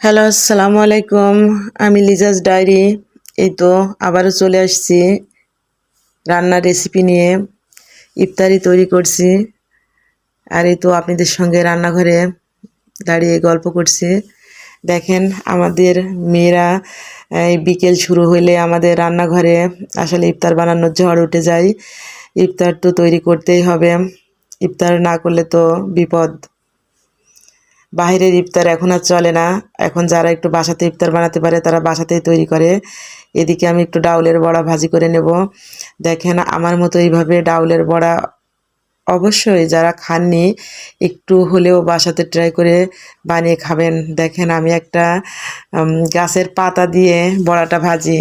Hello, আসসালামু আলাইকুম। আমি লিজাস ডায়েরি। এই তো আবারও চলে আসছি রান্নার রেসিপি নিয়ে। ইফতারি তৈরি করছি। আর এই তো আপনাদের সঙ্গে রান্নাঘরে দাঁড়িয়ে গল্প করছি। দেখেন আমাদের মেয়েরা এই বিকেল শুরু হইলে আমাদের রান্নাঘরে আসলে ইফতার বানানোর ঝড় উঠে যায়। ইফতার তো তৈরি করতেই হবে। ইফতার না করলে তো বিপদ। বাহিরের ইফতার এখন আর চলে না। এখন যারা একটু বাসাতে ইফতার বানাতে পারে তারা বাসাতেই তৈরি করে। এদিকে আমি একটু ডাউলের বড়া ভাজি করে নেব। দেখেন আমার মতো এইভাবে ডাউলের বড়া অবশ্যই যারা খাননি একটু হলেও বাসাতে ট্রাই করে বানিয়ে খাবেন। দেখেন আমি একটা গাছের পাতা দিয়ে বড়াটা ভাজি।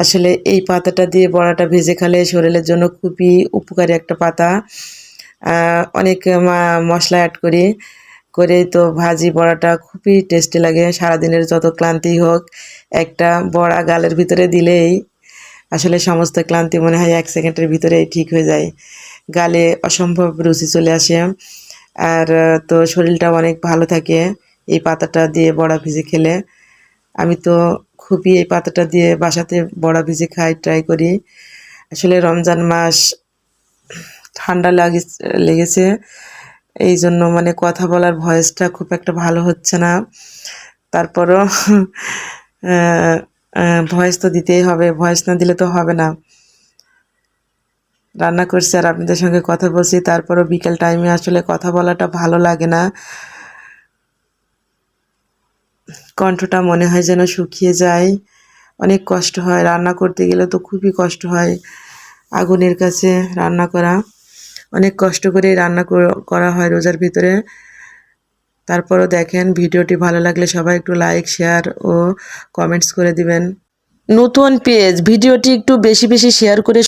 আসলে এই পাতাটা দিয়ে বড়াটা ভেজে খেলে শরীরের জন্য খুবই উপকারী একটা পাতা। অনেক মশলা অ্যাড করি করেই তো ভাজি বড়াটা খুবই টেস্টি লাগে। সারাদিনের যত ক্লান্তি হোক একটা বড়া গালের ভিতরে দিলেই আসলে সমস্ত ক্লান্তি মনে হয় 1 সেকেন্ডের ভিতরেই ঠিক হয়ে যায়। গালে অসম্ভব রুচি চলে আসে। আর তো শরীরটাও অনেক ভালো থাকে এই পাতাটা দিয়ে বড়া ভেজে খেলে। আমি তো খুবই এই পাতাটা দিয়ে বাসাতে বড়া ভেজে খাই, ট্রাই করি। আসলে রমজান মাস ঠান্ডা লেগেছে, এই জন্য মানে কথা বলার ভয়েসটা খুব একটা ভালো হচ্ছে না। তারপরও ভয়েস তো দিতেই হবে, ভয়েস না দিলে তো হবে না। রান্না করছি আর আপনাদের সঙ্গে কথা বলছি, তারপরও বিকেল টাইমে আসলে কথা বলাটা ভালো লাগে না। কণ্ঠটা মনে হয় যেন শুকিয়ে যায়। অনেক কষ্ট হয়, রান্না করতে গেলে তো খুবই কষ্ট হয়। আগুনের কাছে রান্না করা অনেক কষ্ট করেই রান্না করা হয় রোজার ভিতরে। তারপরও দেখেন ভিডিওটি ভালো লাগলে সবাই একটু লাইক, শেয়ার ও কমেন্টস করে দিবেন। নতুন পেজ, ভিডিওটি একটু বেশি বেশি শেয়ার করে